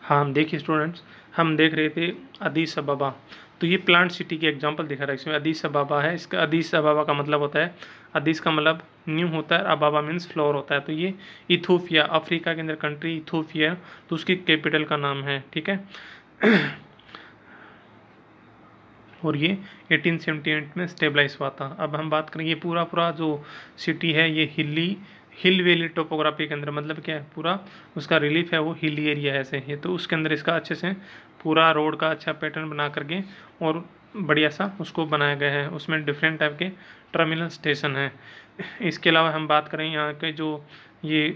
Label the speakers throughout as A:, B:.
A: हाँ देखिए स्टूडेंट्स, हम देख रहे थे अदीस अबाबा। तो ये प्लांट सिटी की एग्जांपल दिखा रहा है। इसमें अदीस अबाबा है। इसका अदीस अबाबा का मतलब होता है, अदीस का मतलब न्यू होता है, अबाबा मीन्स फ्लोर होता है। तो ये इथोपिया, अफ्रीका के अंदर कंट्री इथोपिया, तो उसकी कैपिटल का नाम है। ठीक है। और ये 1878 में स्टेबलाइज हुआ था। अब हम बात करें, ये पूरा पूरा जो सिटी है ये हिल वैली टोपोग्राफी के अंदर, मतलब क्या है, पूरा उसका रिलीफ है वो हिली एरिया है ऐसे है। तो उसके अंदर इसका अच्छे से पूरा रोड का अच्छा पैटर्न बना करके और बढ़िया सा उसको बनाया गया है। उसमें डिफरेंट टाइप के टर्मिनल स्टेशन हैं। इसके अलावा हम बात करें यहाँ के जो ये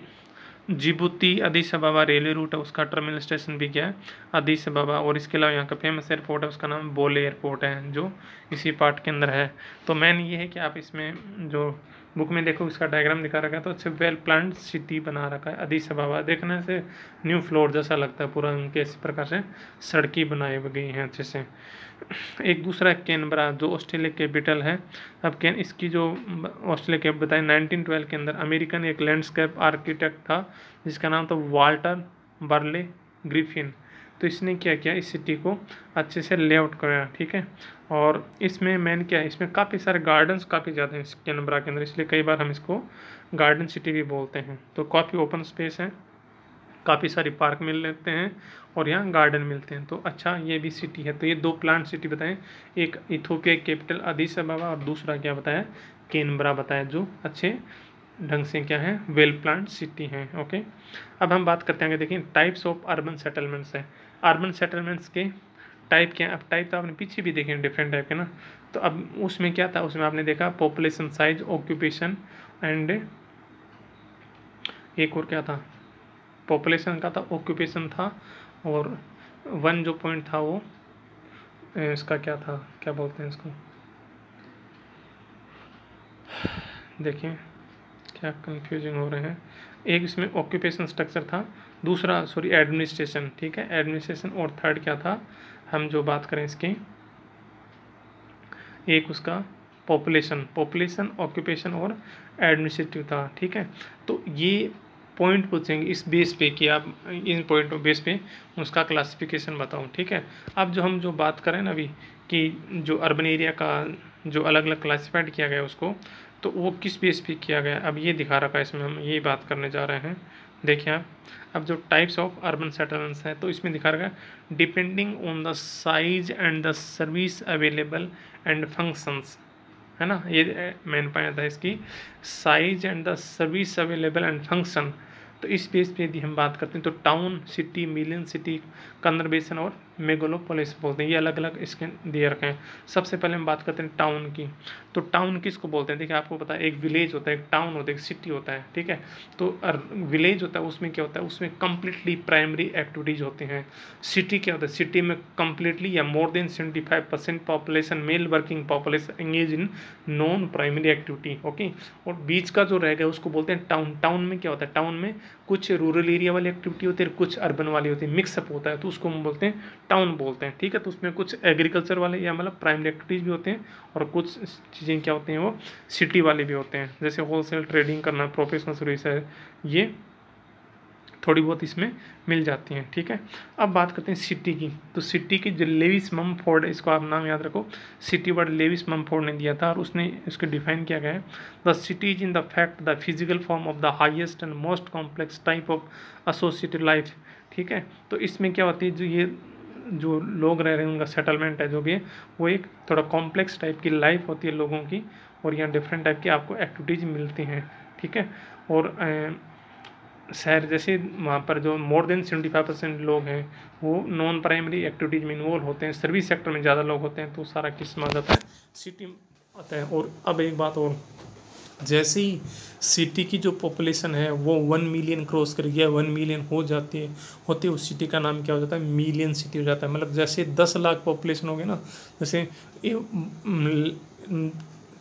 A: जिबूती अदीस अबाबा रेलवे रूट है, उसका टर्मिनल स्टेशन भी क्या है, अदीस अबाबा। और इसके अलावा यहाँ का फेमस एयरपोर्ट है, उसका नाम बोले एयरपोर्ट है, जो इसी पार्ट के अंदर है। तो मेन ये है कि आप इसमें जो बुक में देखो इसका डायग्राम दिखा रखा है, तो अच्छे वेल प्लान्ड सिटी बना रखा है अदीस अबाबा। देखने से न्यू फ्लोर जैसा लगता है पूरा, उनके इस प्रकार से सड़कें बनाई गई हैं अच्छे से। एक दूसरा कैनबरा, जो ऑस्ट्रेलिया कैपिटल है। अब कैन इसकी जो ऑस्ट्रेलिया कैप बताएं, 1912 के अंदर अमेरिकन एक लैंडस्केप आर्किटेक्ट था जिसका नाम था वाल्टर बर्ले ग्रिफिन। तो इसने क्या किया, इस सिटी को अच्छे से लेआउट कराया। ठीक है। और इसमें मेन क्या है, इसमें काफ़ी सारे गार्डन्स काफ़ी ज़्यादा हैं इस कैनबरा के अंदर, इसलिए कई बार हम इसको गार्डन सिटी भी बोलते हैं। तो काफ़ी ओपन स्पेस है, काफ़ी सारी पार्क मिल लेते हैं और यहाँ गार्डन मिलते हैं। तो अच्छा ये भी सिटी है। तो ये दो प्लांट सिटी बताएं, एक इथोपिया कैपिटल अदीस अबाबा और दूसरा क्या बताया, कैनबरा बताया, जो अच्छे ढंग से क्या है, वेल प्लांट सिटी हैं। ओके। अब हम बात करते हैं, देखिए टाइप्स ऑफ अर्बन सेटलमेंट्स है। अर्बन सेटलमेंट्स के टाइप क्या है। अब टाइप तो आपने पीछे भी देखे डिफरेंट टाइप के ना। तो अब उसमें क्या था, उसमें आपने देखा पॉपुलेशन साइज, ऑक्यूपेशन एंड एक और क्या था, पॉपुलेशन का था, ऑक्यूपेशन था, और वन जो पॉइंट था वो इसका क्या था, क्या बोलते हैं इसको, देखिए क्या कंफ्यूजिंग हो रहे हैं। एक इसमें ऑक्यूपेशन स्ट्रक्चर था, दूसरा सॉरी एडमिनिस्ट्रेशन। ठीक है, एडमिनिस्ट्रेशन। और थर्ड क्या था, हम जो बात करें इसकी, एक उसका पॉपुलेशन, ऑक्यूपेशन और एडमिनिस्ट्रेटिव था। ठीक है। तो ये पॉइंट पूछेंगे इस बेस पे कि आप इन पॉइंट बेस पे उसका क्लासिफिकेशन बताओ। ठीक है। अब जो हम जो बात करें ना अभी कि जो अर्बन एरिया का जो अलग अलग क्लासिफाइड किया गया उसको, तो वो किस बेस पे किया गया, अब ये दिखा रखा है इसमें, हम ये बात करने जा रहे हैं। देखिए आप, अब जो टाइप्स ऑफ अर्बन सेटलमेंट्स है, तो इसमें दिखा रखा है depending on the size and the service available and functions, है ना। ये मेन पॉइंट था इसकी, size and the service available and function. तो इस बेस पे यदि हम बात करते हैं तो टाउन सिटी, मिलियन सिटी, कन्वर्बेशन और मेगालोपोलिस बोलते हैं। ये अलग अलग इसके दिए रखे हैं। सबसे पहले हम बात करते हैं टाउन की। तो टाउन किसको बोलते हैं, देखिए आपको पता है, एक विलेज होता है, एक टाउन होता है, एक सिटी होता है। ठीक है। तो विलेज होता है, उसमें क्या होता है, उसमें कंप्लीटली प्राइमरी एक्टिविटीज होती हैं। सिटी क्या होता है, सिटी में कंप्लीटली या more than 75% population, mail working population engage in non primary activity. Okay. और बीच का जो रह गया उसको बोलते हैं टाउन। टाउन में क्या होता है, टाउन में कुछ रूरल एरिया वाली एक्टिविटी होती है, कुछ अर्बन वाली होती है, मिक्सअप होता है, तो उसको हम बोलते हैं टाउन बोलते हैं। ठीक है। तो उसमें कुछ एग्रीकल्चर वाले या मतलब प्राइमरी एक्टिविटीज भी होते हैं, और कुछ चीज़ें क्या होती हैं वो सिटी वाले भी होते हैं, जैसे होलसेल ट्रेडिंग करना, प्रोफेशनल सर्विस है, ये थोड़ी बहुत इसमें मिल जाती हैं। ठीक है। अब बात करते हैं सिटी की। तो सिटी की जो लेविस ममफोर्ड, इसको आप नाम याद रखो, सिटी वर्ड लेविस ममफोर्ड ने दिया था, और उसने इसको डिफाइन किया गया है, the city is in the fact the physical form of the highest and most complex type of associated life. ठीक है। तो इसमें क्या होती है, जो ये जो लोग रह रहे हैं उनका सेटलमेंट है जो भी है, वो एक थोड़ा कॉम्प्लेक्स टाइप की लाइफ होती है लोगों की, और यहाँ डिफरेंट टाइप की आपको एक्टिविटीज़ मिलती हैं। ठीक है। और शहर जैसे वहाँ पर जो मोर देन 75% लोग हैं वो नॉन प्राइमरी एक्टिविटीज़ में इन्वॉल्व होते हैं, सर्विस सेक्टर में ज़्यादा लोग होते हैं, तो सारा किस में आ जाता है, सिटी में आता है। और अब एक बात और, जैसे ही सिटी की जो पॉपुलेशन है वो 1 मिलियन क्रॉस कर गया, 1 मिलियन हो जाती है, होती है, उस सिटी का नाम क्या हो जाता है, मिलियन सिटी हो जाता है। मतलब जैसे 10 लाख पॉपुलेशन हो गई ना, जैसे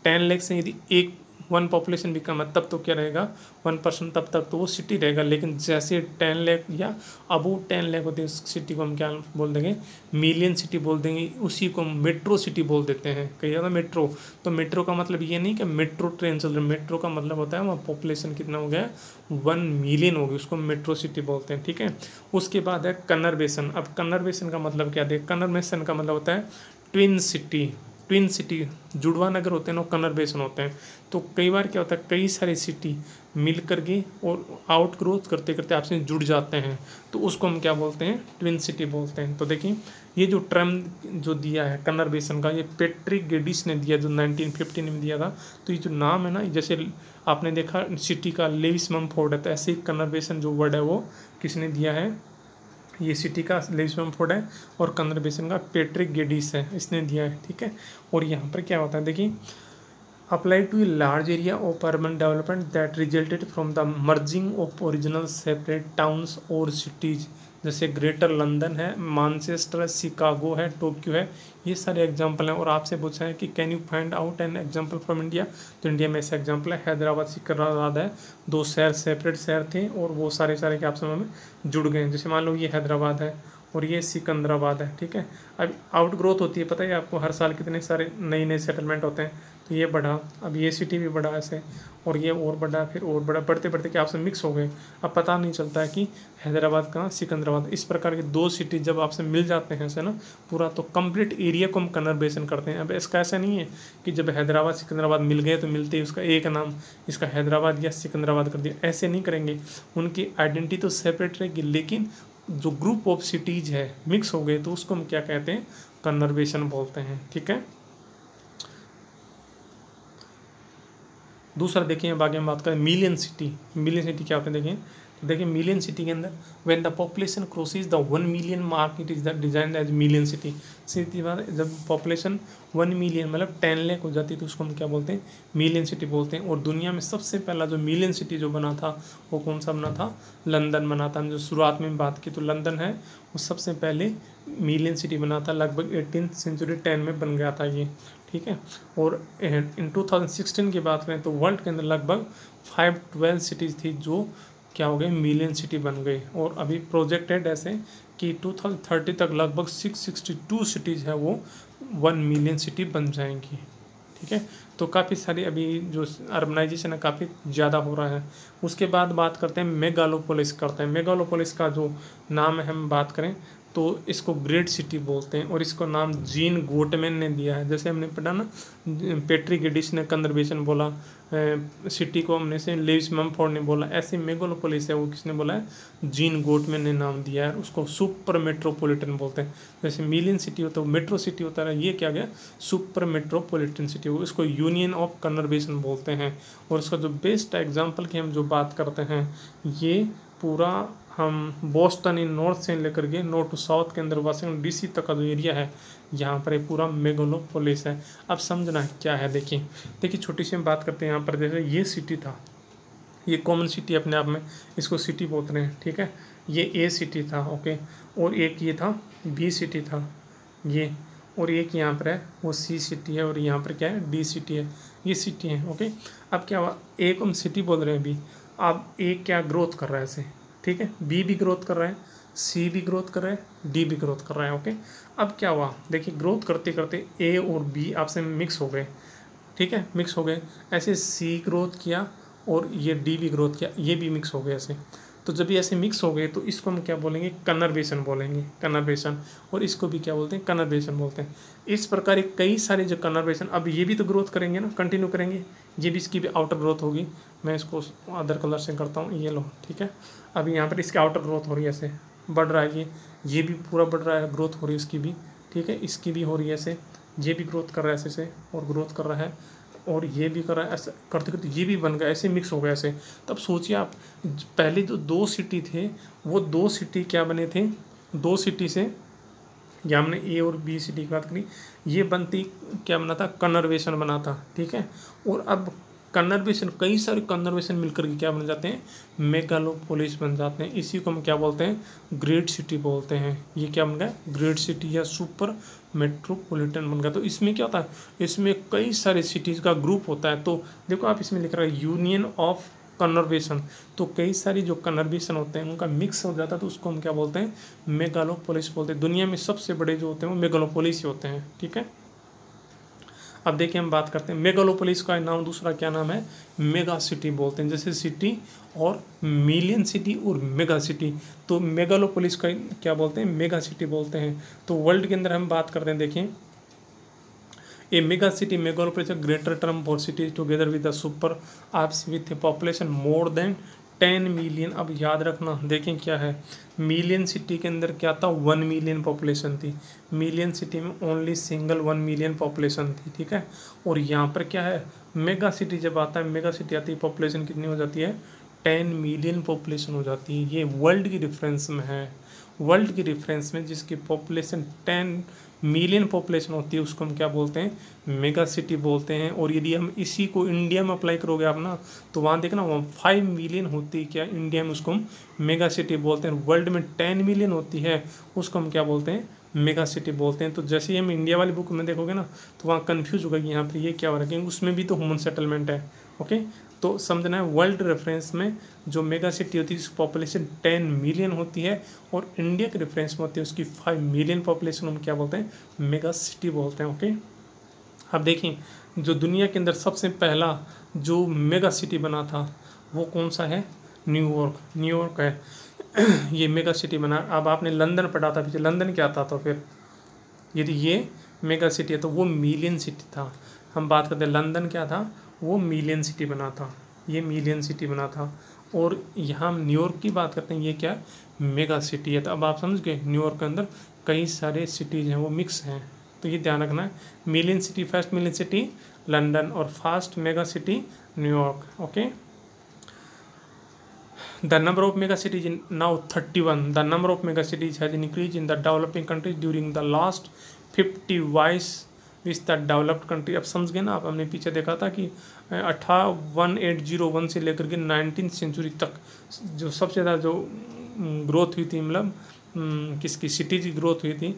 A: 10 लाख से यदि 1 वन पॉपुलेशन भी कम है तब तो क्या रहेगा 1%, तब तक तो वो सिटी रहेगा। लेकिन जैसे 10 लाख या अबव 10 लाख होती है उस सिटी को हम क्या बोल देंगे, मिलियन सिटी बोल देंगे। उसी को मेट्रो सिटी बोल देते हैं। कहिए ना मेट्रो, तो मेट्रो का मतलब ये नहीं कि मेट्रो ट्रेन चल रही है, मेट्रो का मतलब होता है वहाँ पॉपुलेशन कितना हो गया 1 मिलियन हो गई, उसको मेट्रो सिटी बोलते हैं। ठीक है, उसके बाद है कन्वर्बेशन। अब कन्वर्बेशन का मतलब क्या देख, कन्वर्बेशन का मतलब होता है ट्विन सिटी। ट्विन सिटी जुड़वा नगर होते हैं ना, कन्वर्बेशन होते हैं। तो कई बार क्या होता है कई सारी सिटी मिल करके और आउट ग्रोथ करते करते आपसे जुड़ जाते हैं, तो उसको हम क्या बोलते हैं, ट्विन सिटी बोलते हैं। तो देखिए ये जो टर्म जो दिया है कन्वर्बेशन का, ये पैट्रिक गेडिस ने दिया जो 1915 में दिया था। तो ये जो नाम है ना, जैसे आपने देखा सिटी का लेविस मम्फोर्ड है, तो ऐसे ही कन्वर्बेशन जो वर्ड है वो किसने दिया है, ये सिटी का लेविस मम्फोर्ड है और कन्वर्बेशन का पैट्रिक गेडिस है, इसने दिया है। ठीक है, और यहाँ पर क्या होता है देखिए, applied to a large area of urban development that resulted from the merging of original separate towns or cities, जैसे ग्रेटर लंदन है, मानचेस्टर है, शिकागो है, टोक्यो है, ये सारे एग्जाम्पल हैं। और आपसे पूछा है कि can you find out an example from India, तो इंडिया में ऐसा एग्जाम्पल है हैदराबाद, सिकंदराबाद है, 2 शहर सेपरेट शहर थे और वो सारे के आपस में जुड़ गए। जैसे मान लो ये हैदराबाद है और ये सिकंदराबाद है। ठीक है, अब आउट ग्रोथ होती है, पता है आपको, हर साल कितने सारे नए सेटलमेंट होते हैं। तो ये बढ़ा, अब ये सिटी भी बढ़ा ऐसे, और ये और बढ़ा, फिर और बढ़ा, बढ़ते बढ़ते क्या आपसे मिक्स हो गए। अब पता नहीं चलता है कि हैदराबाद कहाँ, सिकंदराबाद। इस प्रकार के 2 सिटी जब आपसे मिल जाते हैं ऐसे ना पूरा, तो कंप्लीट एरिया को हम कन्वर्बेशन करते हैं। अब इसका ऐसा नहीं है कि जब हैदराबाद सिकंदराबाद मिल गए तो मिलते ही उसका एक नाम इसका हैदराबाद या सिकंदराबाद कर दिया, ऐसे नहीं करेंगे। उनकी आइडेंटिटी तो सेपरेट रहेगी, लेकिन जो ग्रुप ऑफ सिटीज है मिक्स हो गए तो उसको हम क्या कहते हैं, कन्वर्बेशन बोलते हैं। ठीक है, दूसरा देखिए, अब आगे हम बात करें मिलियन सिटी। मिलियन सिटी क्या होते हैं देखिए, तो देखिए मिलियन सिटी के अंदर when the population crosses the 1 million mark it is the design as million city. City बाद जब पॉपुलेशन 1 मिलियन मतलब 10 लाख हो जाती है तो उसको हम क्या बोलते हैं, मिलियन सिटी बोलते हैं। और दुनिया में सबसे पहला जो मिलियन सिटी जो बना था वो कौन सा बना था, लंदन बना था। हम जो शुरुआत में बात की तो लंदन है वो सबसे पहले मिलियन सिटी बना था, लगभग 18th सेंचुरी 10 में बन गया था ये। ठीक है, और इन 2016 की बात करें तो वर्ल्ड के अंदर लगभग 512 सिटीज़ थी जो क्या हो गए, मिलियन सिटी बन गई। और अभी प्रोजेक्टेड ऐसे कि 2030 तक लगभग 662 सिटीज़ है वो 1 मिलियन सिटी बन जाएंगी। ठीक है, तो काफ़ी सारी अभी जो अर्बनाइजेशन है काफ़ी ज़्यादा हो रहा है। उसके बाद बात करते हैं मेगालोपोलिस करते हैं। मेगालोपोलिस का जो नाम है हम बात करें तो इसको ग्रेट सिटी बोलते हैं और इसको नाम जीन गोटमैन ने दिया है। जैसे हमने पढ़ा ना, पैट्रिक गेडिस ने कन्वर्बेशन बोला, सिटी को हमने से लेविस मम्फोर्ड ने बोला, ऐसे मेगालोपोलिस है वो किसने बोला है, जीन गोटमैन ने नाम दिया है। उसको सुपर मेट्रोपॉलिटन बोलते हैं। जैसे मिलियन सिटी होता है मेट्रो सिटी होता है, ये क्या गया सुपर मेट्रोपॉलिटन सिटी हो, इसको यूनियन ऑफ कन्वर्बेशन बोलते हैं। और इसका जो बेस्ट एग्जाम्पल की हम जो बात करते हैं, ये पूरा हम बोस्टन इन नॉर्थ से लेकर के नॉर्थ टू साउथ के अंदर वाशिंगटन डीसी तक का जो एरिया है यहाँ पर ये पूरा मेगालोपोलिस है। अब समझना क्या है, देखिए छोटी सी हम बात करते हैं। यहाँ पर जैसे ये सिटी था, ये कॉमन सिटी अपने आप में, इसको सिटी बोलते हैं। ठीक है, ये ए सिटी था, ओके, और एक ये था बी सिटी था ये, और एक यहाँ पर है वो सी सिटी है, और यहाँ पर क्या है डी सिटी है, ये सिटी है। ओके, अब क्या हुआ, ए को हम सिटी बोल रहे हैं अभी। अब ए क्या ग्रोथ कर रहा है ऐसे, ठीक है, बी भी ग्रोथ कर रहा है, सी भी ग्रोथ कर रहा है, डी भी ग्रोथ कर रहा है। ओके, अब क्या हुआ, देखिए ग्रोथ करते करते ए और बी आपस में मिक्स हो गए। ठीक है, मिक्स हो गए, ऐसे सी ग्रोथ किया और ये डी भी ग्रोथ किया, ये भी मिक्स हो गए ऐसे। तो जब ये ऐसे मिक्स हो गए तो इसको हम क्या बोलेंगे, कन्वर्बेशन बोलेंगे, कन्वर्बेशन। और इसको भी क्या बोलते हैं, कन्वर्बेशन बोलते हैं। इस प्रकार कई सारे जो कन्वर्बेशन, अब ये भी तो ग्रोथ करेंगे ना, कंटिन्यू करेंगे, ये भी इसकी भी आउटर ग्रोथ होगी। मैं इसको अदर कलर से करता हूँ, ये लो, ठीक है। अब यहाँ पर इसकी आउटर ग्रोथ हो रही है, ऐसे बढ़ रहा है, ये भी पूरा बढ़ रहा है, ग्रोथ हो रही है इसकी भी, ठीक है, इसकी भी हो रही है ऐसे, ये भी ग्रोथ कर रहा है ऐसे से और ग्रोथ कर रहा है, और ये भी कर रहा है, ऐसे करते करते ये भी बन गया, ऐसे मिक्स हो गया ऐसे। तब सोचिए आप, पहले जो 2 सिटी थे वो 2 सिटी क्या बने थे, 2 सिटी से, या हमने ए और बी सिटी की बात करी, ये बनती क्या बना था, कन्वर्बेशन बना था। ठीक है, और अब कन्वर्सेशन, कई सारे कन्वर्सेशन मिलकर के क्या बन जाते हैं, मेगालोपोलिस बन जाते हैं। इसी को हम क्या बोलते हैं, ग्रेट सिटी बोलते हैं। ये क्या बन गया, ग्रेट सिटी या सुपर मेट्रोपॉलिटन बन गया। तो इसमें क्या होता है, इसमें कई सारे सिटीज़ का ग्रुप होता है। तो देखो आप इसमें लिख रहा है यूनियन ऑफ कन्वर्सेशन, तो कई सारी जो कन्वर्सेशन होते हैं उनका मिक्स हो जाता है, तो उसको हम क्या बोलते हैं, मेगालोपोलिस बोलते हैं। दुनिया में सबसे बड़े जो होते हैं वो मेगालोपोलिस ही होते हैं, ठीक है। अब देखिए हम बात करते हैं मेगालोपोलिस का नाम, दूसरा क्या नाम है, मेगा सिटी बोलते हैं। जैसे सिटी और मिलियन सिटी और मेगा सिटी, तो मेगालोपोलिस का क्या बोलते हैं, मेगा सिटी बोलते हैं। तो वर्ल्ड के अंदर हम बात करते हैं, देखिए a mega city megalopolis a greater term for city together with the suburbs with a population more than 10 million. अब याद रखना, देखें क्या है, मिलियन सिटी के अंदर क्या था, 1 मिलियन पॉपुलेशन थी। मिलियन सिटी में ओनली सिंगल 1 मिलियन पॉपुलेशन थी, ठीक है। और यहाँ पर क्या है, मेगा सिटी जब आता है, मेगा सिटी आती है, पॉपुलेशन कितनी हो जाती है, 10 मिलियन पॉपुलेशन हो जाती है। ये वर्ल्ड की रेफरेंस में है, वर्ल्ड की रेफरेंस में जिसकी पॉपुलेशन 10 मिलियन पॉपुलेशन होती है उसको हम क्या बोलते हैं, मेगा सिटी बोलते हैं। और यदि हम इसी को इंडिया में अप्लाई करोगे आप ना, तो वहाँ देखना वहाँ 5 मिलियन होती है क्या इंडिया में, उसको हम मेगा सिटी बोलते हैं। वर्ल्ड में 10 मिलियन होती है, उसको हम क्या बोलते हैं, मेगा सिटी बोलते हैं। तो जैसे ही हम इंडिया वाली बुक में देखोगे ना, तो वहाँ कन्फ्यूज होगा कि यहाँ पर ये क्या हो रहा है, उसमें भी तो ह्यूमन सेटलमेंट है, ओके। तो समझना है वर्ल्ड रेफरेंस में जो मेगा सिटी होती है उसकी पॉपुलेशन 10 मिलियन होती है, और इंडिया के रेफरेंस में होती है उसकी 5 मिलियन पॉपुलेशन, हम क्या बोलते हैं, मेगा सिटी बोलते हैं, ओके। अब देखिए जो दुनिया के अंदर सबसे पहला जो मेगा सिटी बना था वो कौन सा है, न्यूयॉर्क, न्यूयॉर्क है ये मेगा सिटी बना। अब आपने लंदन पढ़ा था पीछे, लंदन क्या था, तो फिर यदि ये मेगा सिटी है तो वो मिलियन सिटी था। हम बात करते हैं लंदन क्या था, वो मिलियन सिटी बना था, ये मिलियन सिटी बना था। और यहाँ हम न्यूयॉर्क की बात करते हैं, ये क्या मेगा सिटी है। तो अब आप समझ गए न्यूयॉर्क के अंदर कई सारे सिटीज़ हैं वो मिक्स हैं, तो ये ध्यान रखना है। Million city, first million city London और first mega city New York, okay. The number of mega cities in now 31. The number of mega cities has increased in the developing countries during the last 50 years with the developed country. अब समझ गए ना आप, हमने पीछे देखा था कि 1801 से लेकर के 19th सेंचुरी तक जो सबसे ज़्यादा जो ग्रोथ हुई थी, मतलब किसकी सिटीज़ की ग्रोथ हुई थी,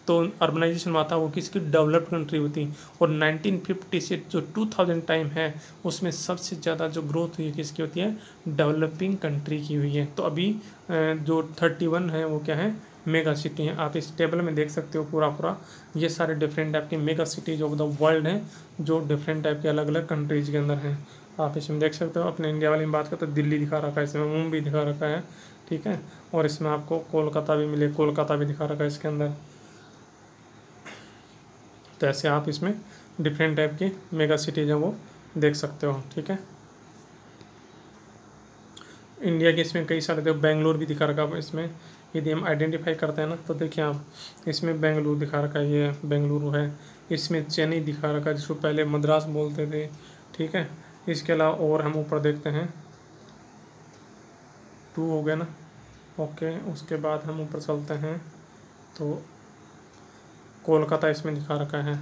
A: तो अर्बनाइजेशन हुआ था वो किसकी, डेवलप्ड कंट्री होती। और 1950 से जो 2000 टाइम है उसमें सबसे ज़्यादा जो ग्रोथ हुई है किसकी होती है, डेवलपिंग कंट्री की हुई है। तो अभी जो 31 है वो क्या है, मेगा सिटी हैं। आप इस टेबल में देख सकते हो पूरा ये सारे डिफरेंट टाइप के mega cities of the world हैं, जो डिफरेंट टाइप के अलग अलग कंट्रीज के अंदर हैं। आप इसमें देख सकते हो। अपने इंडिया वाली में बात करते हैं, दिल्ली दिखा रखा है, इसमें मुंबई दिखा रखा है, ठीक है। और इसमें आपको कोलकाता भी मिले, कोलकाता भी दिखा रखा है इसके अंदर। तो ऐसे आप इसमें डिफरेंट टाइप के मेगा सिटीज हैं वो देख सकते हो, ठीक है। इंडिया के इसमें कई सारे, देखो बेंगलोर भी दिखा रखा है इसमें। यदि हम आइडेंटिफाई करते हैं ना, तो देखिए आप इसमें बेंगलुरु दिखा रखा है, ये बेंगलुरु है। इसमें चेन्नई दिखा रखा है जिसको पहले मद्रास बोलते थे, ठीक है। इसके अलावा और हम ऊपर देखते हैं 2 हो गया ना, ओके। उसके बाद हम ऊपर चलते हैं तो कोलकाता इसमें दिखा रखा है,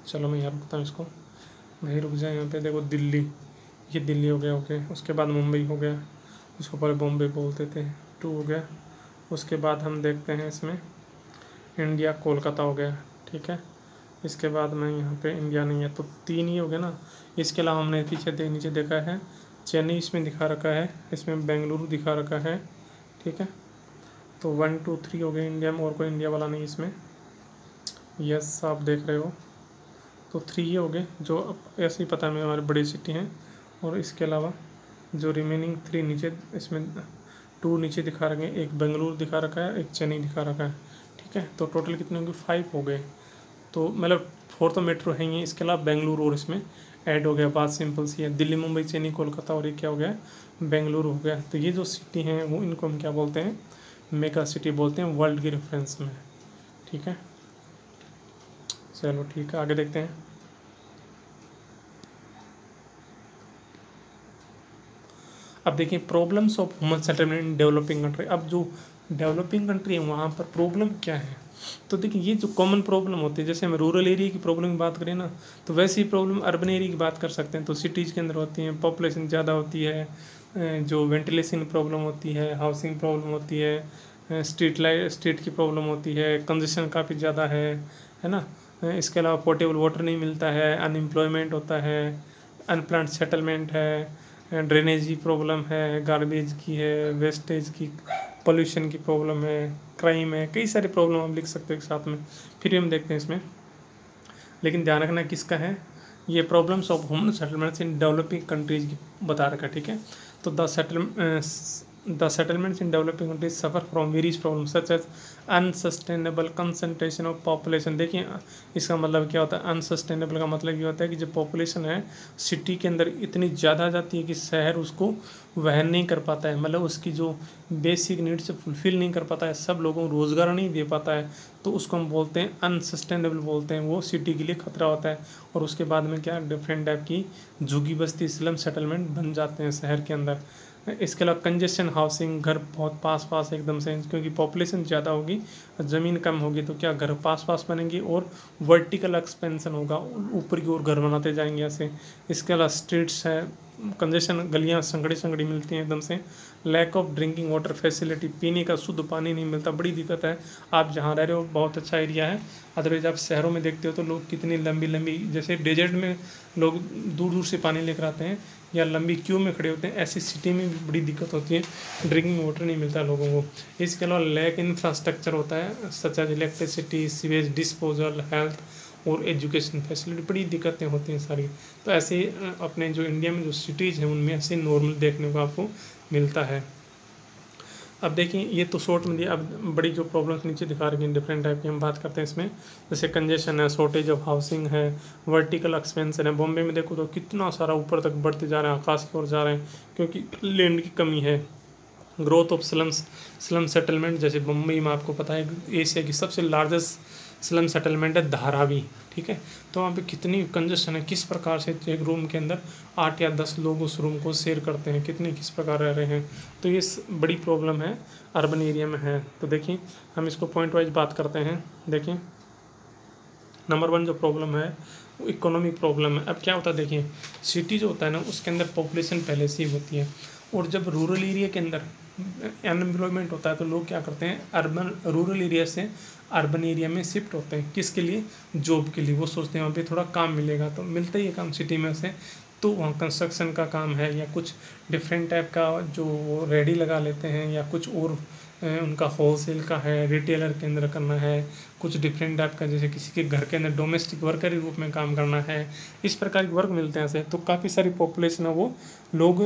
A: चलो मैं यहाँ रुकता हूँ इसको, नहीं रुक जाए यहाँ पे। देखो दिल्ली, ये दिल्ली हो गया, ओके। उसके बाद मुंबई हो गया, उसको पहले बॉम्बे बोलते थे, 2 हो गया। उसके बाद हम देखते हैं इसमें इंडिया, कोलकाता हो गया, ठीक है। इसके बाद में यहाँ पे इंडिया नहीं है, तो 3 ही हो गया ना। इसके अलावा हमने पीछे नीचे देखा है चेन्नई इसमें दिखा रखा है, इसमें बेंगलुरु दिखा रखा है, ठीक है। तो 1 2 3 हो गए इंडिया में, और कोई इंडिया वाला नहीं इसमें, यस आप देख रहे हो। तो 3 ही हो गए जो ऐसे ही पता है हमारे बड़ी सिटी हैं। और इसके अलावा जो रिमेनिंग 3 नीचे, इसमें 2 नीचे दिखा रखे हैं, एक बेंगलुरु दिखा रखा है, एक चेन्नई दिखा रखा है, ठीक है। तो टोटल कितने होंगे, 5 हो गए। तो मतलब 4 तो मेट्रो है ही, इसके अलावा बेंगलुरु और इसमें ऐड हो गया। बात सिंपल सी है, दिल्ली मुंबई चेन्नई कोलकाता और ये क्या हो गया, बेंगलुरु हो गया। तो ये जो सिटी हैं वो इनको हम क्या बोलते हैं, मेगा सिटी बोलते हैं वर्ल्ड के रेफरेंस में, ठीक है। चलो ठीक है, आगे देखते हैं। अब देखिए problems of human settlement in developing country. अब जो डेवलपिंग कंट्री है वहाँ पर प्रॉब्लम क्या है, तो देखिए ये जो कॉमन प्रॉब्लम होती है, जैसे हम रूरल एरिया की प्रॉब्लम की बात करें ना, तो वैसे ही प्रॉब्लम अर्बन एरिया की बात कर सकते हैं। तो सिटीज़ के अंदर होती हैं, पॉपुलेशन ज़्यादा होती है, जो वेंटिलेशन प्रॉब्लम होती है, हाउसिंग प्रॉब्लम होती है, स्ट्रीट की प्रॉब्लम होती है, कंजेशन काफ़ी ज़्यादा है ना। इसके अलावा पोर्टेबल वाटर नहीं मिलता है, अनएम्प्लॉयमेंट होता है, अनप्लान्ड सेटलमेंट है, ड्रेनेज की प्रॉब्लम है, गार्बेज की है, वेस्टेज की, पोल्यूशन की प्रॉब्लम है, क्राइम है, कई सारी प्रॉब्लम हम लिख सकते हैं एक साथ में। फिर हम देखते हैं इसमें, लेकिन ध्यान रखना किसका है, ये problems of human settlements in developing countries की बता रखा है, ठीक है। तो the settlements in developing countries suffer from various problem such as unsustainable concentration of population. देखिए इसका मतलब क्या होता है, अनसस्टेनेबल का मतलब ये होता है कि जो पॉपुलेशन है सिटी के अंदर इतनी ज़्यादा आ जाती है कि शहर उसको वहन नहीं कर पाता है, मतलब उसकी जो बेसिक नीड्स फुलफ़िल नहीं कर पाता है, सब लोगों को रोज़गार नहीं दे पाता है, तो उसको हम बोलते हैं अनसस्टेनेबल बोलते हैं, वो सिटी के लिए खतरा होता है। और उसके बाद में क्या डिफरेंट टाइप की झुग्गी बस्ती स्लम सेटलमेंट बन जाते हैं शहर के अंदर। इसके अलावा कंजेशन हाउसिंग, घर बहुत पास पास एकदम से, क्योंकि पॉपुलेशन ज़्यादा होगी, ज़मीन कम होगी, तो क्या घर पास पास बनेंगे और वर्टिकल एक्सपेंशन होगा, ऊपर की ओर घर बनाते जाएंगे ऐसे। इसके अलावा स्ट्रीट्स है, कंजेशन, गलियाँ संगड़ी संगड़ी मिलती हैं एकदम से। Lack of drinking water facility, पीने का शुद्ध पानी नहीं मिलता, बड़ी दिक्कत है। आप जहाँ रह रहे हो बहुत अच्छा एरिया है, अदरवाइज आप शहरों में देखते हो तो लोग कितनी लंबी लंबी, जैसे डेजर्ट में लोग दूर दूर से पानी लेकर आते हैं या लंबी क्यू में खड़े होते हैं, ऐसी सिटी में भी बड़ी दिक्कत होती है, ड्रिंकिंग वाटर नहीं मिलता लोगों को। इसके अलावा लैक इंफ्रास्ट्रक्चर होता है, such as electricity, sewage disposal, health और एजुकेशन फैसिलिटी, बड़ी दिक्कतें होती हैं सारी। तो ऐसे अपने जो इंडिया में जो सिटीज़ हैं उनमें ऐसे नॉर्मल देखने को आपको मिलता है। अब देखिए ये तो शॉर्ट में दिया, अब बड़ी जो प्रॉब्लम्स नीचे दिखा रही हैं डिफरेंट टाइप की हम बात करते हैं इसमें, जैसे कंजेशन है, शॉर्टेज ऑफ हाउसिंग है, वर्टिकल एक्सपेंशन है। बॉम्बे में देखो तो कितना सारा ऊपर तक बढ़ते जा रहे हैं, आकाश की ओर जा रहे हैं, क्योंकि लैंड की कमी है। ग्रोथ ऑफ स्लम सेटलमेंट, जैसे मुंबई में आपको पता है एशिया की सबसे लार्जेस्ट स्लम सेटलमेंट है धारावी, ठीक है। तो वहाँ पे कितनी कंजेशन है, किस प्रकार से एक रूम के अंदर 8 या 10 लोग उस रूम को शेयर करते हैं, कितने किस प्रकार रह रहे हैं। तो ये बड़ी प्रॉब्लम है, अर्बन एरिया में है। तो देखिए हम इसको पॉइंट वाइज बात करते हैं। देखिए नंबर 1 जो प्रॉब्लम है वो इकोनॉमिक प्रॉब्लम है। अब क्या होता है, देखिए सिटी जो होता है ना उसके अंदर पॉपुलेशन पहले से ही होती है, और जब रूरल एरिया के अंदर अनएम्प्लॉयमेंट होता है तो लोग क्या करते हैं, रूरल एरिया से अर्बन एरिया में शिफ्ट होते हैं। किसके लिए, जॉब के लिए। वो सोचते हैं वहाँ पे थोड़ा काम मिलेगा, तो मिलता ही है काम सिटी में से, तो वहाँ कंस्ट्रक्शन का काम है या कुछ डिफरेंट टाइप का जो वो रेडी लगा लेते हैं, या कुछ और उनका होलसेल का है, रिटेलर के अंदर करना है, कुछ डिफरेंट टाइप का जैसे किसी के घर के अंदर डोमेस्टिक वर्कर के रूप में काम करना है, इस प्रकार के वर्क मिलते हैं ऐसे। तो काफ़ी सारी पॉपुलेशन है वो लोग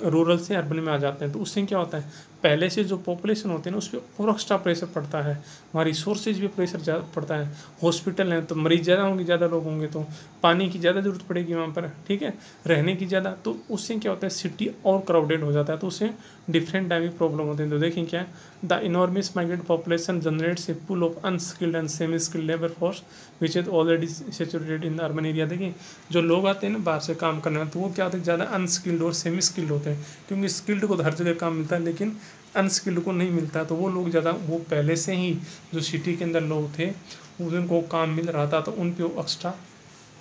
A: रूरल से अर्बन में आ जाते हैं। तो उससे क्या होता है, पहले से जो पॉपुलेशन होती है ना उस पर और एक्स्ट्रा प्रेशर पड़ता है, वहाँ रिसोर्सेज भी प्रेशर ज़्यादा पड़ता है। हॉस्पिटल हैं तो मरीज ज़्यादा होंगे, ज़्यादा लोग होंगे तो पानी की ज़्यादा ज़रूरत पड़ेगी वहाँ पर, ठीक है, रहने की ज़्यादा। तो उससे क्या होता है, सिटी और क्राउडेड हो जाता है, तो उससे डिफरेंट टाइप की प्रॉब्लम होती है। तो देखें क्या है, the enormous migrant population generates A pool of unskilled and semi skilled labour force which is already saturated in the urban area. देखिए जो लोग आते हैं ना बाहर से काम करने में, तो वो क्या होते हैं, ज़्यादा अनस्किल्ड और सेमी स्किल्ड होते हैं, क्योंकि स्किल्ड को तो हर जगह काम मिलता है लेकिन अनस्किल्ड को नहीं मिलता। तो वो लोग ज़्यादा, वो पहले से ही जो सिटी के अंदर लोग थे उनको काम मिल रहा था, तो उन पर एक्स्ट्रा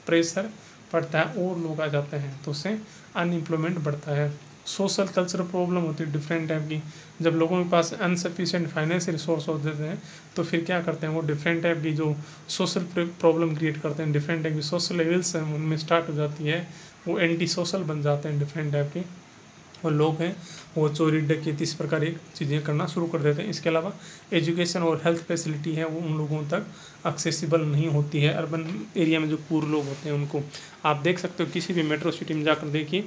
A: प्रेशर पड़ता है और लोग आ जाते हैं, तो उससे अनएम्प्लॉयमेंट बढ़ता है। सोशल कल्चरल प्रॉब्लम होती है डिफरेंट टाइप की, जब लोगों के पास अनसफिशिएंट फाइनेंशियल रिसोर्स होते हैं तो फिर क्या करते हैं वो डिफरेंट टाइप की जो सोशल प्रॉब्लम क्रिएट करते हैं, डिफरेंट टाइप की सोशल लेवल्स हैं उनमें स्टार्ट हो जाती है, वो एंटी सोशल बन जाते हैं डिफरेंट टाइप के, और लोग हैं वो चोरी डकैती इस प्रकार की चीज़ें करना शुरू कर देते हैं। इसके अलावा एजुकेशन और हेल्थ फैसिलिटी है वो उन लोगों तक एक्सेसिबल नहीं होती है, अर्बन एरिया में जो पूर्व लोग होते हैं उनको। आप देख सकते हो किसी भी मेट्रो सिटी में जाकर देखिए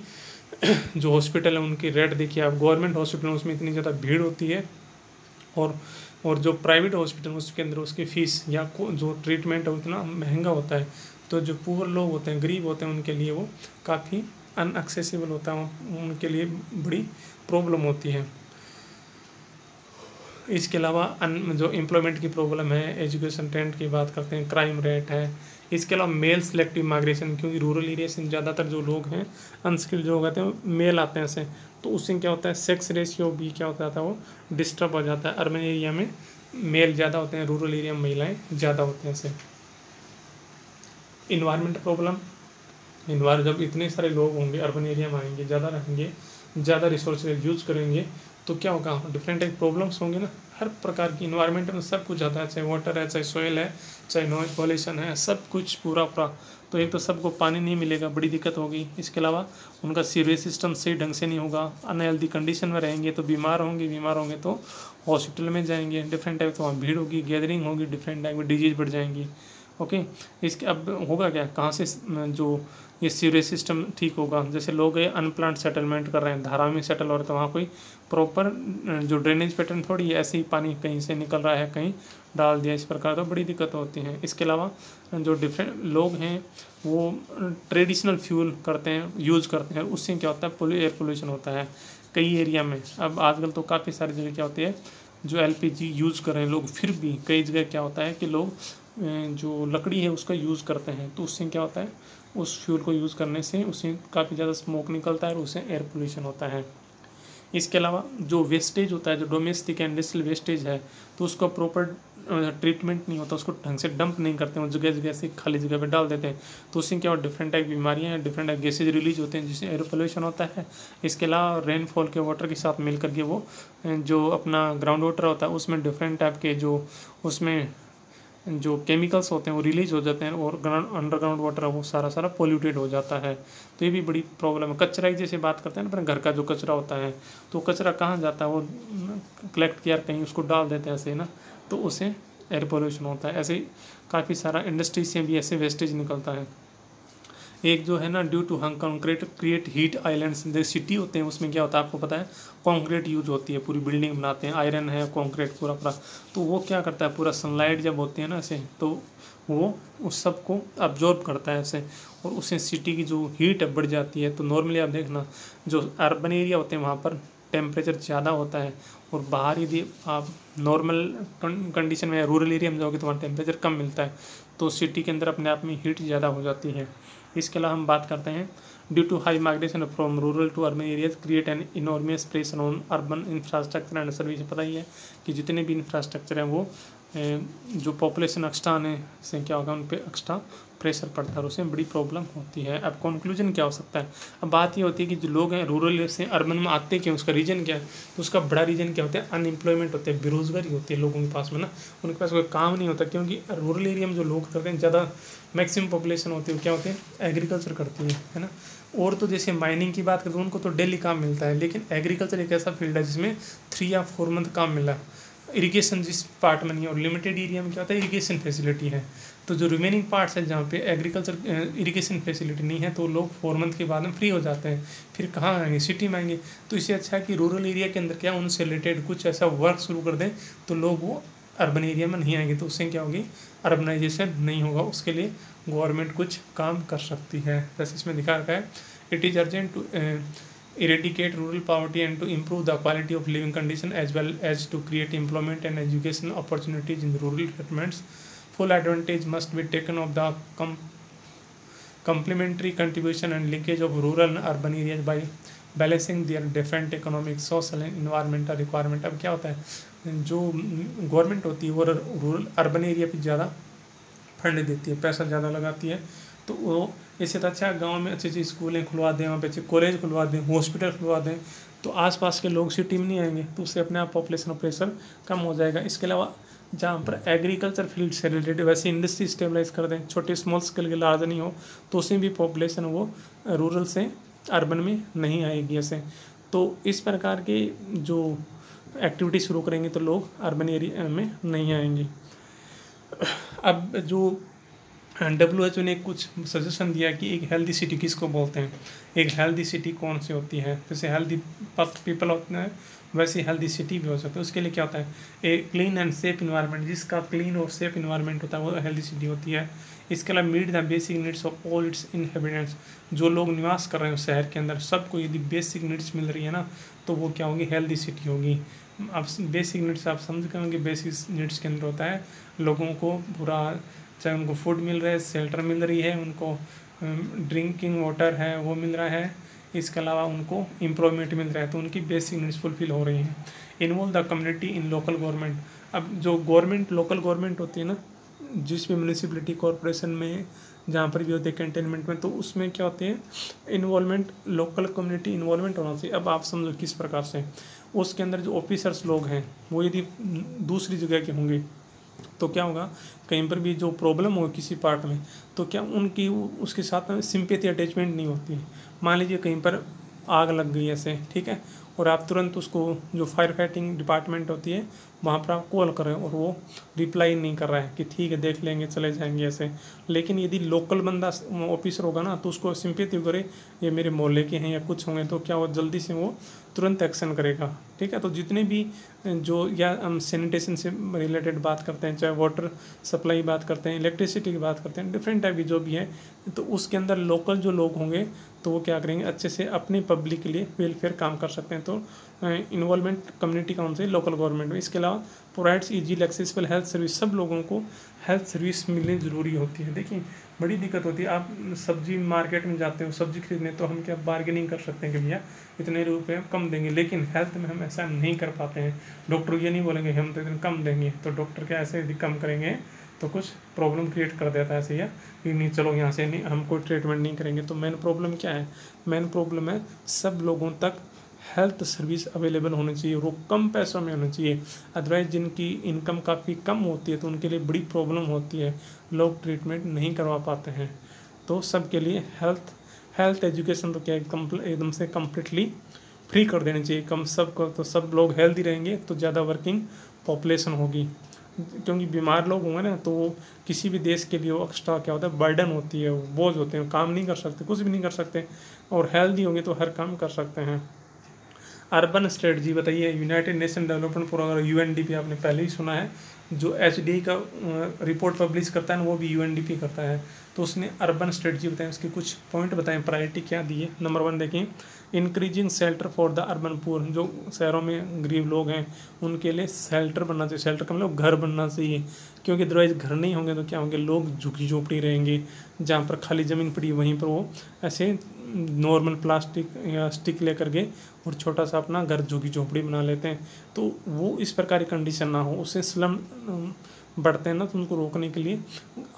A: जो हॉस्पिटल है उनकी रेट देखिए आप, गवर्नमेंट हॉस्पिटल उसमें इतनी ज़्यादा भीड़ होती है, और जो प्राइवेट हॉस्पिटल उसके अंदर उसकी फ़ीस या जो ट्रीटमेंट है उतना महंगा होता है। तो जो पुअर लोग होते हैं, गरीब होते हैं, उनके लिए वो काफ़ी अनएक्सेसिबल होता है, उनके लिए बड़ी प्रॉब्लम होती है। इसके अलावा जो एम्प्लॉयमेंट की प्रॉब्लम है, एजुकेशन ट्रेंड की बात करते हैं, क्राइम रेट है। इसके अलावा मेल सेलेक्टिव माइग्रेशन, क्योंकि रूरल एरिया से ज़्यादातर जो लोग हैं अनस्किल्ड जो होते हैं मेल आते हैं ऐसे, तो उससे क्या होता है सेक्स रेशियो भी क्या होता है वो डिस्टर्ब हो जाता है। अर्बन एरिया में मेल ज़्यादा होते हैं, रूरल एरिया में महिलाएं ज़्यादा होते हैं। ऐसे इन्वायरमेंट प्रॉब्लम, जब इतने सारे लोग होंगे अर्बन एरिया में आएंगे, ज़्यादा रहेंगे, ज़्यादा रिसोर्सेज यूज करेंगे, तो क्या होगा, डिफरेंट टाइप प्रॉब्लम्स होंगे ना। हर प्रकार की इन्वायरमेंट में सब कुछ आता है, चाहे वाटर है, चाहे सॉइल है, चाहे नॉइज पॉल्यूशन है, सब कुछ पूरा। तो एक तो सबको पानी नहीं मिलेगा, बड़ी दिक्कत होगी। इसके अलावा उनका सीवरेज सिस्टम सही ढंग से नहीं होगा, अनहेल्दी कंडीशन में रहेंगे तो बीमार होंगे तो हॉस्पिटल में जाएंगे, डिफरेंट टाइप की वहाँ भीड़ होगी, गैदरिंग होगी, डिफरेंट टाइप की डिजीज बढ़ जाएंगी। ओके, इसके अब होगा क्या, कहाँ से जो ये सीवरेज सिस्टम ठीक होगा। जैसे लोग ये अनप्लान्ड सेटलमेंट कर रहे हैं, धारा में सेटल हो रहे हैं, तो वहाँ कोई प्रॉपर जो ड्रेनेज पैटर्न थोड़ी है, ऐसे ही पानी कहीं से निकल रहा है, कहीं डाल दिया, इस प्रकार तो बड़ी दिक्कत होती है। इसके अलावा जो डिफरेंट लोग हैं वो ट्रेडिशनल फ्यूल करते हैं, यूज़ करते हैं, उससे क्या होता है, एयर पोल्यूशन होता है कई एरिया में। अब आजकल तो काफ़ी सारी जगह क्या होती है, जो एलपीजी यूज़ कर रहे हैं लोग, फिर भी कई जगह क्या होता है कि लोग जो लकड़ी है उसका यूज़ करते हैं, तो उससे क्या होता है, उस फ्यूल को यूज़ करने से उससे काफ़ी ज़्यादा स्मोक निकलता है और उससे एयर पोल्यूशन होता है। इसके अलावा जो वेस्टेज होता है, जो डोमेस्टिक इंडस्ट्रियल वेस्टेज है, तो उसका प्रॉपर ट्रीटमेंट नहीं होता, उसको ढंग से डंप नहीं करते हैं, जगह जगह से खाली जगह पे डाल देते हैं, तो उससे क्या डिफरेंट टाइप बीमारियां हैं, डिफरेंट टाइप गैसेज रिलीज होते हैं, जिससे एयर पोल्यूशन होता है। इसके अलावा रेनफॉल के वाटर के साथ मिल करके वो जो अपना ग्राउंड वाटर होता है उसमें डिफरेंट टाइप के उसमें जो केमिकल्स होते हैं वो रिलीज हो जाते हैं, और अंडरग्राउंड वाटर है वो सारा पोल्यूटेड हो जाता है। तो ये भी बड़ी प्रॉब्लम है। कचरा की जैसे बात करते हैं ना, अपने घर का जो कचरा होता है, तो कचरा कहाँ जाता है, वो कलेक्ट किया कहीं उसको डाल देते हैं ऐसे ना, तो उससे एयर पोल्यूशन होता है। ऐसे ही काफ़ी सारा इंडस्ट्री से भी ऐसे वेस्टेज निकलता है। एक जो है ना, ड्यू टू हम कंक्रीट क्रिएट हीट आइलैंड्स, जो सिटी होते हैं उसमें क्या होता है आपको पता है, कंक्रीट यूज होती है, पूरी बिल्डिंग बनाते हैं, आयरन है, कंक्रीट पूरा, तो वो क्या करता है, पूरा सनलाइट जब होती है ना ऐसे, तो वो उस सब को अब्जॉर्ब करता है ऐसे, और उससे सिटी की जो हीट है बढ़ जाती है। तो नॉर्मली आप देखना, जो अर्बन एरिया होते हैं वहाँ पर टेम्परेचर ज़्यादा होता है, और बाहर यदि आप नॉर्मल कंडीशन में रूरल एरिया में जाओगे तो वहाँ टेम्परेचर कम मिलता है, तो सिटी के अंदर अपने आप में हीट ज़्यादा हो जाती है। इसके अलावा हम बात करते हैं, due to high migration from rural to urban areas create an enormous pressure on urban infrastructure and service. पता ही है कि जितने भी इंफ्रास्ट्रक्चर हैं वो जो पॉपुलेशन एक्स्ट्रा आने से क्या होगा, उन पर एक्स्ट्रा प्रेशर पड़ता है और उसमें बड़ी प्रॉब्लम होती है। अब कंक्लूजन क्या हो सकता है, अब बात ये होती है कि जो लोग हैं रूरल से अर्बन में आते क्यों, उसका रीज़न क्या है, तो उसका बड़ा रीज़न क्या होता है, अनएम्प्लॉयमेंट होते हैं, बेरोजगारी होती है लोगों के पास में ना, उनके पास कोई काम नहीं होता, क्योंकि रूरल एरिया में जो लोग करते हैं ज़्यादा मैक्सिमम पॉपुलेशन होती है, क्या होते हैं, एग्रीकल्चर करती है ना। और तो जैसे माइनिंग की बात करें तो उनको तो डेली काम मिलता है, लेकिन एग्रीकल्चर एक ऐसा फील्ड है जिसमें 3 या 4 मंथ काम मिला। इरिगेशन जिस पार्ट में नहीं है, और लिमिटेड एरिया में क्या होता है, इरिगेशन फैसिलिटी है, तो जो रिमेनिंग पार्ट्स है जहाँ पे एग्रीकल्चर इरिगेशन फैसिलिटी नहीं है, तो लोग 4 मंथ के बाद में फ्री हो जाते हैं, फिर कहाँ आएंगे, सिटी में आएंगे। तो इससे अच्छा है कि रूरल एरिया के अंदर क्या उनसे रिलेटेड कुछ ऐसा वर्क शुरू कर दें, तो लोग वो अर्बन एरिया में नहीं आएंगे, तो उससे क्या होगी, अर्बनाइजेशन नहीं होगा। उसके लिए गवर्नमेंट कुछ काम कर सकती है, जैसे इसमें दिखा रखा है, it is urgent to eradicate rural poverty and to improve the quality of living condition as well as to create employment and education opportunities in rural settlements. Full advantage must be taken of the complementary contribution and linkage of rural and urban areas by balancing their different economic, social and environmental requirement. अब क्या होता है, जो government होती है वो rural urban area पे ज़्यादा फंड देती है, पैसा ज़्यादा लगाती है, तो वो इससे तो अच्छा गांव में अच्छी अच्छी स्कूलें खुलवा दें, वहाँ पे अच्छे कॉलेज खुलवा दें, हॉस्पिटल खुलवा दें, तो आसपास के लोग सिटी में नहीं आएंगे, तो उससे अपने आप पॉपुलेशन प्रेशर कम हो जाएगा। इसके अलावा जहाँ पर एग्रीकल्चर फील्ड से रिलेटेड वैसे इंडस्ट्री स्टेबलाइज कर दें, छोटे स्मॉल स्केल के लार्ज नहीं हो, तो उसमें भी पॉपुलेशन वो रूरल से अर्बन में नहीं आएगी ऐसे। तो इस प्रकार के जो एक्टिविटी शुरू करेंगे तो लोग अर्बन एरिया में नहीं आएंगे। अब जो WHO ने कुछ सजेशन दिया कि एक हेल्दी सिटी किसको बोलते हैं, एक हेल्दी सिटी कौन सी होती है, जैसे हेल्दी पीपल होते हैं वैसे हेल्दी सिटी भी हो सकती है। उसके लिए क्या होता है, एक क्लीन एंड सेफ इन्वायरमेंट, जिसका क्लीन और सेफ इन्वायरमेंट होता है वो हेल्दी सिटी होती है। इसके अलावा meet the basic needs of all its inhabitants, जो लोग निवास कर रहे हैं शहर के अंदर सबको यदि बेसिक नीड्स मिल रही है ना, तो वो क्या होगी, हेल्दी सिटी होगी। अब बेसिक नीड्स आप समझ गए होंगे, बेसिक नीड्स के अंदर होता है लोगों को पूरा, चाहे उनको फूड मिल रहा है, शेल्टर मिल रही है, उनको ड्रिंकिंग वाटर है वो मिल रहा है, इसके अलावा उनको एम्प्लॉयमेंट मिल रहा है, तो उनकी बेसिक नीड्स फुलफिल हो रही हैं। Involve the community in local government. अब जो गवर्नमेंट लोकल गवर्नमेंट होती है ना, जिसमें म्यूनिसिपलिटी कॉरपोरेशन में जहाँ पर भी होते हैं कैंटोनमेंट में, तो उसमें क्या होते हैं इन्वॉल्वमेंट, लोकल कम्युनिटी इन्वॉल्वमेंट होना चाहिए। अब आप समझो किस प्रकार से, उसके अंदर जो ऑफिसर्स लोग हैं वो यदि दूसरी जगह के होंगे तो क्या होगा, कहीं पर भी जो प्रॉब्लम हो किसी पार्ट में, तो क्या उनकी उसके साथ में सिंपैथी अटैचमेंट नहीं होती है। मान लीजिए कहीं पर आग लग गई ऐसे, ठीक है, और आप तुरंत उसको जो फायर फाइटिंग डिपार्टमेंट होती है वहाँ पर आप कॉल करें और वो रिप्लाई नहीं कर रहा है कि ठीक है देख लेंगे चले जाएंगे ऐसे। लेकिन यदि लोकल बंदा ऑफिसर होगा ना, तो उसको सिंपैथी करे, ये मेरे मोहल्ले के हैं या कुछ होंगे, तो क्या वो जल्दी से वो तुरंत एक्शन करेगा। ठीक है, तो जितने भी जो या हम सैनिटेशन से रिलेटेड बात करते हैं, चाहे वाटर सप्लाई बात करते हैं, इलेक्ट्रिसिटी की बात करते हैं, डिफरेंट टाइप की जो भी है, तो उसके अंदर लोकल जो लोग होंगे तो वो क्या करेंगे, अच्छे से अपनी पब्लिक के लिए वेलफेयर काम कर सकते हैं। तो involvement community council local government में। इसके अलावा provides easily accessible health service. सब लोगों को हेल्थ सर्विस मिलनी ज़रूरी होती है। देखिए बड़ी दिक्कत होती है, आप सब्जी मार्केट में जाते हो सब्जी खरीदने, तो हम क्या बार्गेनिंग कर सकते हैं कि भैया इतने रुपये कम देंगे, लेकिन हेल्थ में हम ऐसा नहीं कर पाते हैं। डॉक्टर ये नहीं बोलेंगे हम तो इतने कम देंगे, तो डॉक्टर क्या ऐसे यदि कम करेंगे तो कुछ प्रॉब्लम क्रिएट कर देता है ऐसे, या कि नहीं चलो यहाँ से नहीं हम कोई ट्रीटमेंट नहीं करेंगे। तो मेन प्रॉब्लम क्या है, मेन प्रॉब्लम है सब लोगों तक हेल्थ सर्विस अवेलेबल होनी चाहिए, वो कम पैसों में होनी चाहिए। अदरवाइज जिनकी इनकम काफ़ी कम होती है तो उनके लिए बड़ी प्रॉब्लम होती है, लोग ट्रीटमेंट नहीं करवा पाते हैं। तो सबके लिए हेल्थ एजुकेशन तो क्या एकदम से कम्प्लीटली फ्री कर देनी चाहिए कम सबको, तो सब लोग हेल्दी रहेंगे तो ज़्यादा वर्किंग पॉपुलेशन होगी। क्योंकि बीमार लोग होंगे ना, तो वो किसी भी देश के लिए वो एक्स्ट्रा क्या होता है, बर्डन होती है, बोझ होते हैं, काम नहीं कर सकते, कुछ भी नहीं कर सकते, और हेल्दी होंगे तो हर काम कर सकते हैं। अर्बन स्ट्रेटजी बताइए। United Nation development programme UNDP आपने पहले ही सुना है, जो एचडी का रिपोर्ट पब्लिश करता है ना वो भी यूएनडीपी करता है। तो उसने अर्बन स्ट्रेटजी बताएं, उसके कुछ पॉइंट बताएं, प्रायोरिटी क्या दी है। नंबर 1 देखिए, increasing shelter for the urban poor. जो शहरों में गरीब लोग हैं उनके लिए शेल्टर बनना चाहिए, शेल्टर का मतलब घर बनना चाहिए, क्योंकि अदरवाइज घर नहीं होंगे तो क्या होंगे, लोग झुकी झोपड़ी रहेंगे, जहाँ पर खाली ज़मीन पड़ी वहीं पर वो ऐसे नॉर्मल प्लास्टिक या स्टिक लेकर के और छोटा सा अपना घर झुकी झोपड़ी बना लेते हैं। तो वो इस प्रकार की कंडीशन ना हो, उससे स्लम बढ़ते हैं ना, तो उनको रोकने के लिए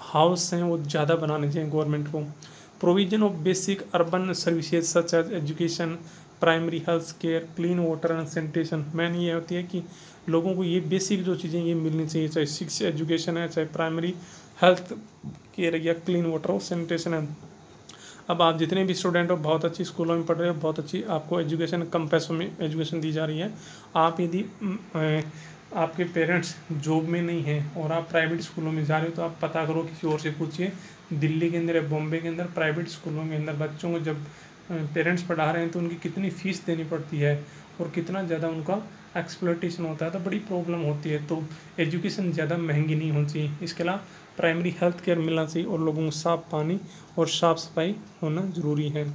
A: हाउस हैं वो ज़्यादा बनाने चाहिए गवर्नमेंट को। Provision of basic urban services such as education, primary health care, clean water and sanitation. Main ये होती है कि लोगों को ये बेसिक जो चीज़ें ये मिलनी चाहिए, चाहे शिक्षा एजुकेशन है, चाहे प्राइमरी हेल्थ केयर या क्लीन वाटर और सैनिटेशन है। अब आप जितने भी स्टूडेंट हो बहुत अच्छी स्कूलों में पढ़ रहे हो, बहुत अच्छी आपको एजुकेशन कम पैसों में एजुकेशन दी जा रही है। आप यदि आपके पेरेंट्स जॉब में नहीं हैं और आप प्राइवेट स्कूलों में जा रहे हो, तो आप पता करो, किसी और से पूछिए, दिल्ली के अंदर या बॉम्बे के अंदर प्राइवेट स्कूलों के अंदर बच्चों को जब पेरेंट्स पढ़ा रहे हैं तो उनकी कितनी फ़ीस देनी पड़ती है और कितना ज़्यादा उनका एक्सप्लॉयटेशन होता है, तो बड़ी प्रॉब्लम होती है। तो एजुकेशन ज़्यादा महंगी नहीं होनी चाहिए। इसके अलावा प्राइमरी हेल्थ केयर मिलना चाहिए और लोगों को साफ पानी और साफ सफाई होना ज़रूरी है।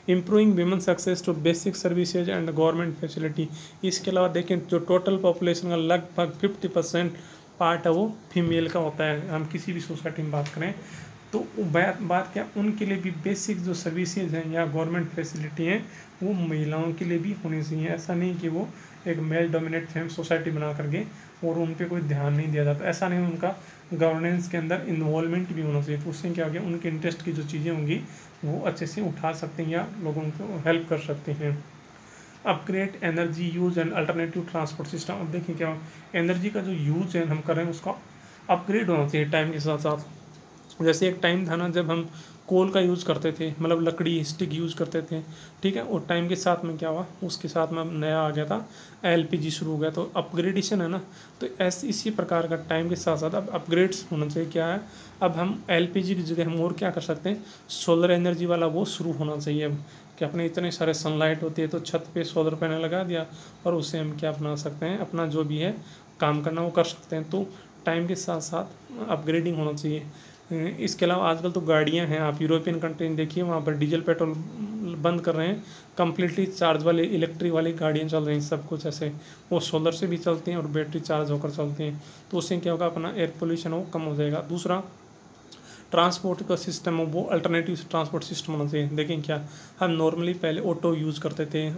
A: Improving women's access to basic services and government facility. इसके अलावा देखें, जो टोटल पॉपुलेशन का लगभग 50% पार्ट है वो फीमेल का होता है, हम किसी भी सोसाइटी में बात करें तो बात क्या, उनके लिए भी बेसिक जो सर्विसेज हैं या गवर्नमेंट फैसिलिटी हैं वो महिलाओं के लिए भी होनी चाहिए। ऐसा नहीं कि वो एक मेल डोमिनेट सोसाइटी बना करके और उन पर कोई ध्यान नहीं दिया जाता, ऐसा नहीं, उनका गवर्नेंस के अंदर इन्वॉल्वमेंट भी होना चाहिए। तो उससे क्या हो गया, उनके इंटरेस्ट की जो चीज़ें होंगी वो अच्छे से उठा सकते हैं या लोगों को हेल्प कर सकते हैं। Upgrade energy use and alternative transport system. अब देखिए क्या एनर्जी का जो यूज है हम कर रहे हैं उसका अपग्रेड होना चाहिए टाइम के साथ साथ। जैसे एक टाइम था ना जब हम कोल का यूज़ करते थे, मतलब लकड़ी स्टिक यूज़ करते थे, ठीक है, और टाइम के साथ में क्या हुआ, उसके साथ में नया आ गया था एलपीजी शुरू हो गया, तो अपग्रेडेशन है ना। तो ऐसे इसी प्रकार का टाइम के साथ साथ अब अपग्रेड्स होना चाहिए। क्या है, अब हम एलपीजी की जगह हम और क्या कर सकते हैं, सोलर एनर्जी वाला वो शुरू होना चाहिए। अब कि अपने इतने सारे सनलाइट होती है तो छत पे सोलर पैनल लगा दिया और उससे हम क्या बना सकते हैं, अपना जो भी है काम करना वो कर सकते हैं। तो टाइम के साथ साथ अपग्रेडिंग होना चाहिए। इसके अलावा आजकल तो गाड़ियां हैं, आप यूरोपियन कंट्री में देखिए वहाँ पर डीजल पेट्रोल बंद कर रहे हैं, कम्प्लीटली चार्ज वाले इलेक्ट्रिक वाली गाड़ियाँ चल रही हैं, सब कुछ ऐसे वो सोलर से भी चलती हैं और बैटरी चार्ज होकर चलती हैं। तो उससे क्या होगा, अपना एयर पोल्यूशन वो कम हो जाएगा। दूसरा, ट्रांसपोर्ट का सिस्टम है वो अल्टरनेटिव ट्रांसपोर्ट सिस्टम होना चाहिए। देखें क्या, हम नॉर्मली पहले ऑटो यूज़ करते थे,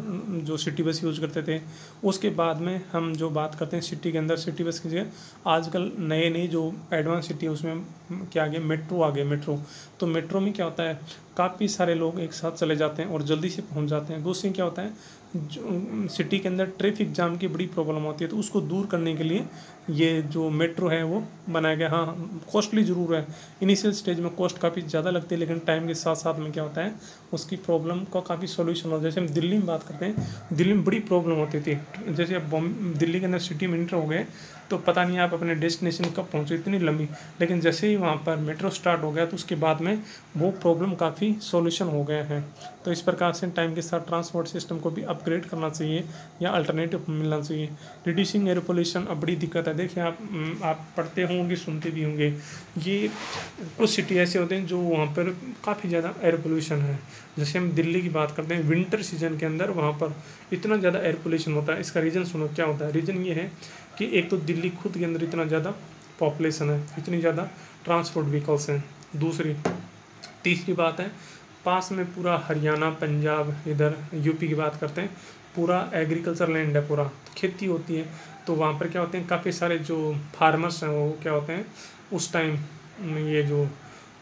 A: जो सिटी बस यूज़ करते थे, उसके बाद में हम जो बात करते हैं सिटी के अंदर सिटी बस की जगह आजकल नए नए जो एडवांस सिटी है उसमें क्या आ गया, मेट्रो आ गया। मेट्रो, तो मेट्रो में क्या होता है, काफ़ी सारे लोग एक साथ चले जाते हैं और जल्दी से पहुंच जाते हैं। दूसरी क्या होता है, जो सिटी के अंदर ट्रैफिक जाम की बड़ी प्रॉब्लम होती है, तो उसको दूर करने के लिए ये जो मेट्रो है वो बनाया गया। हाँ, कॉस्टली ज़रूर है, इनिशियल स्टेज में कॉस्ट काफ़ी ज़्यादा लगती है, लेकिन टाइम के साथ साथ में क्या होता है उसकी प्रॉब्लम का काफ़ी सोल्यूशन होता है। जैसे हम दिल्ली में बात करते हैं, दिल्ली में बड़ी प्रॉब्लम होती थी। जैसे अब दिल्ली के अंदर सिटी में इंटर हो गए तो पता नहीं आप अपने डेस्टिनेशन कब पहुँचे, इतनी लंबी, लेकिन जैसे ही वहाँ पर मेट्रो स्टार्ट हो गया तो उसके बाद में वो प्रॉब्लम काफ़ी सोल्यूशन हो गए हैं। तो इस प्रकार से टाइम के साथ ट्रांसपोर्ट सिस्टम को भी अपग्रेड करना चाहिए या अल्टरनेटिव मिलना चाहिए। रिड्यूसिंग एयर पोल्यूशन अब बड़ी दिक्कत है। देखिए आप पढ़ते होंगे, सुनते भी होंगे, ये कुछ सिटी ऐसे होते हैं जो वहाँ पर काफ़ी ज़्यादा एयर पोल्यूशन है। जैसे हम दिल्ली की बात करते हैं, विंटर सीजन के अंदर वहाँ पर इतना ज़्यादा एयर पोल्यूशन होता है। इसका रीज़न सुनो क्या होता है। रीज़न ये है कि एक तो दिल्ली खुद के अंदर इतना ज़्यादा पॉपुलेशन है, इतनी ज़्यादा ट्रांसपोर्ट व्हीकल्स हैं। तीसरी बात है, पास में पूरा हरियाणा, पंजाब, इधर यूपी की बात करते हैं, पूरा एग्रीकल्चर लैंड है, पूरा खेती होती है। तो वहाँ पर क्या होते हैं, काफ़ी सारे जो फार्मर्स हैं वो क्या होते हैं उस टाइम, ये जो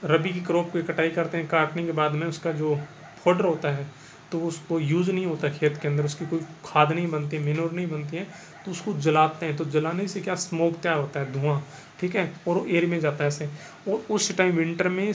A: रबी की क्रॉप की कटाई करते हैं, काटने के बाद में उसका जो फोडर होता है तो उसको यूज़ नहीं होता खेत के अंदर, उसकी कोई खाद नहीं बनती, मेनूर नहीं बनती है, तो उसको जलाते हैं। तो जलाने से क्या स्मोक तैयार होता है, धुआं, ठीक है, और एयर में जाता है ऐसे। और उस टाइम विंटर में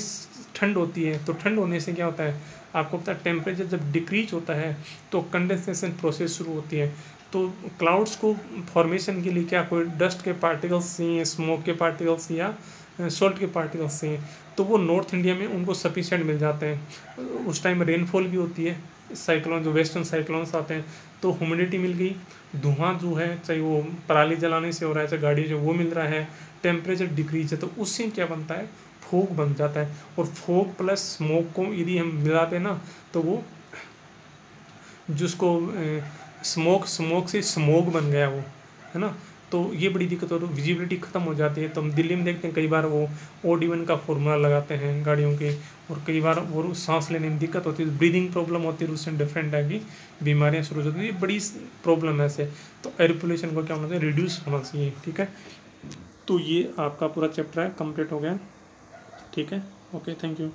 A: ठंड होती है, तो ठंड होने से क्या होता है आपको पता है, टेम्परेचर जब डिक्रीज होता है तो कंडेंसेशन प्रोसेस शुरू होती है। तो क्लाउड्स को फॉर्मेशन के लिए क्या कोई डस्ट के पार्टिकल्स चाहिए, स्मोक के पार्टिकल्स या सॉल्ट के पार्टिकल्स चाहिए, तो वो नॉर्थ इंडिया में उनको सफिशिएंट मिल जाते हैं। उस टाइम रेनफॉल भी होती है, साइक्लोन जो वेस्टर्न साइक्लोन्स आते हैं, तो ह्यूमिडिटी मिल गई, धुआं जो है चाहे वो पराली जलाने से हो रहा है चाहे गाड़ी से वो मिल रहा है, टेम्परेचर डिक्रीज है, तो उससे क्या बनता है, फोग बन जाता है। और फोग प्लस स्मोक को यदि हम मिलाते हैं ना तो वो जिसको स्मोक से स्मोक बन गया वो, है ना, तो ये बड़ी दिक्कत हो रही है, विजिबिलिटी खत्म हो जाती है। तो हम दिल्ली में देखते हैं कई बार वो OD1 का फॉर्मूला लगाते हैं गाड़ियों के, और कई बार वो सांस लेने में दिक्कत होती है, ब्रीदिंग प्रॉब्लम होती है, उससे डिफरेंट टाइप की बीमारियाँ शुरू हो जाती है। ये बड़ी प्रॉब्लम है ऐसे। तो एयर पोल्यूशन को क्या होना चाहिए, रिड्यूस होना चाहिए, ठीक है। तो ये आपका पूरा चैप्टर है, कंप्लीट हो गया, ठीक है, ओके, थैंक यू।